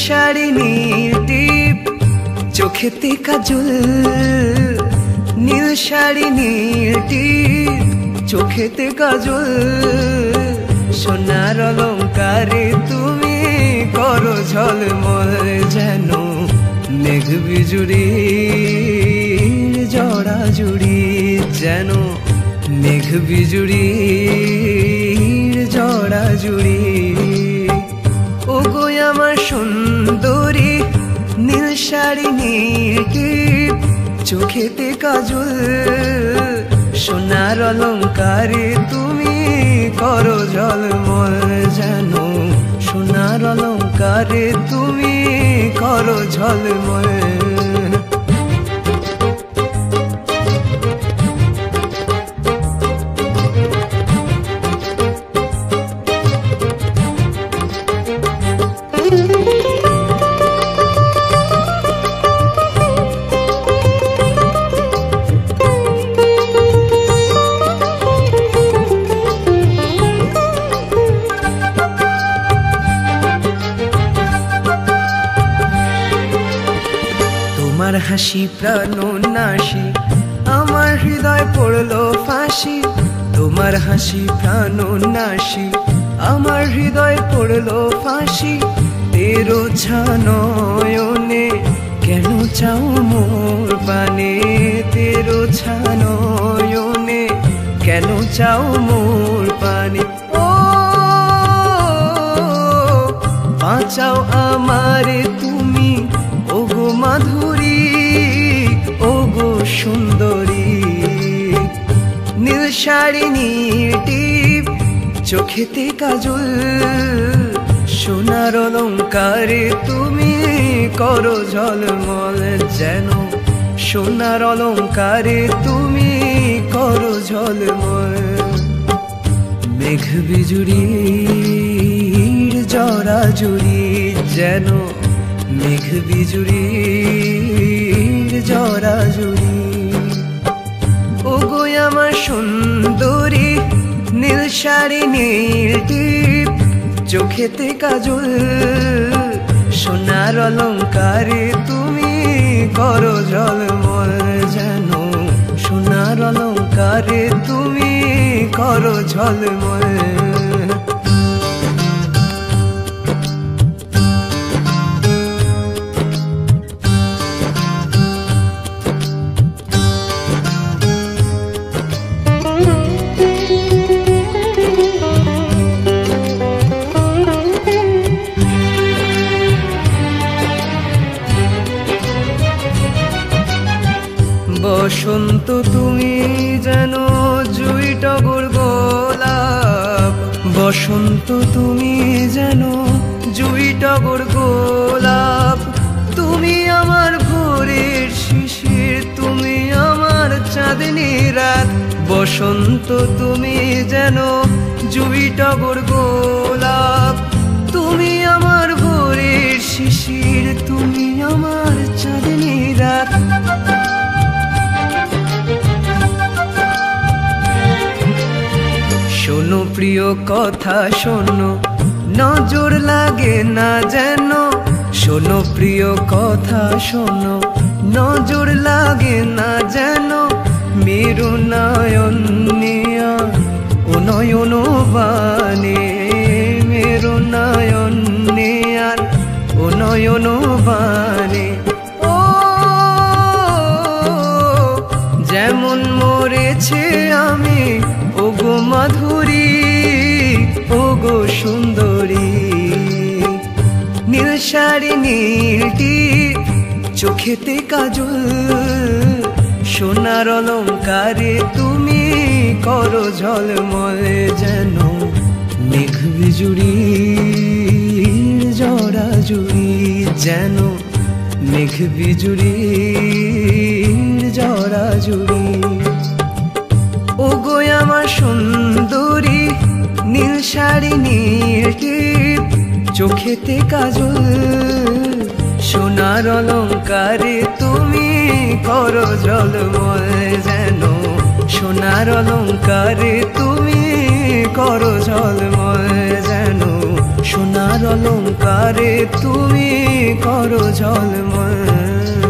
শাড়ি নীল টিপ চোখেতে কাজল, নীল শাড়ি নীল টিপ চোখেতে কাজল, সোনার অলংকারে তুমি করো ঝলমল, যেন মেঘ বিজুড়ির জড়াজুড়ি, যেন মেঘ বিজুড়ির জড়াজুড়ি। ওগো আমার সুন্দরী নীল শাড়ি নীল টিপ চোখেতে কাজল, সোনার অলংকারে তুমি করো ঝলমল, যেন সোনার অলংকারে তুমি করো ঝলমল। তোমার হাসি প্রাণনাশী, আমার হৃদয় পড়লো ফাঁসি, তোমার হাসি প্রাণনাশী, আমার হৃদয় পড়লো ফাঁসি। তেরো ছানয়নে কেন চাও মোর পানে, তেরো ছানয়নে কেন চাও মোর পানে। ও বাঁচাও আমারে তুমি, ওগো মাধুরী, ওগো সুন্দরী। নীল শাড়ি নীল টিপ চোখেতে কাজল, সোনার অলংকারে তুমি করো ঝলমল, যেন সোনার অলংকারে তুমি করো ঝলমল। মেঘ বিজুড়ির জড়াজুড়ি, যেন মেঘ বিজুড়ির জড়াজুড়ি। ওগো আমার সুন্দরী নীল শাড়ি নীল টিপ চোখেতে কাজল, সোনার অলংকারে তুমি করো ঝলমল, যেন সোনার অলংকারে তুমি করো ঝলমল। বসন্ত তুমি যেন জুই টগর গোলাপ, বসন্ত তুমি যেন জুই টগর গোলাপ। তুমি আমার ভোরের শিশির, তুমি আমার চাঁদনি রাত। বসন্ত তুমি যেন জুই টগর গোলাপ, তুমি আমার ভোরের শিশির, তুমি আমার চাঁদনি রাত। শোনো প্রিয় কথা শোনো, নজর লাগে না যেন, শোনো প্রিয় কথা শোনো, নজর লাগে না যেন। মেরু নয়ন নিয়া ও নয়ন বানে, মেরু নয়ন নিয়ার ও নয়ন বানে। ও যেমন মরেছে আমি, ওগো মাধুরী, ওগো সুন্দরী। নীল শাড়ি নীল টিপ চোখেতে কাজল, সোনার অলংকারে তুমি করো ঝলমল, যেন মেঘ বিজুড়ির জড়াজুড়ি, যেন মেঘ বিজুড়ির জড়াজুড়ি। ওগো আমার সুন্দরী নীল শাড়ি নীল টিপ চোখেতে কাজল, সোনার অলংকারে তুমি করো ঝলমল, যেন সোনার অলংকারে তুমি করো ঝলমল, যেন সোনার সোনার অলংকারে তুমি করো ঝলমল।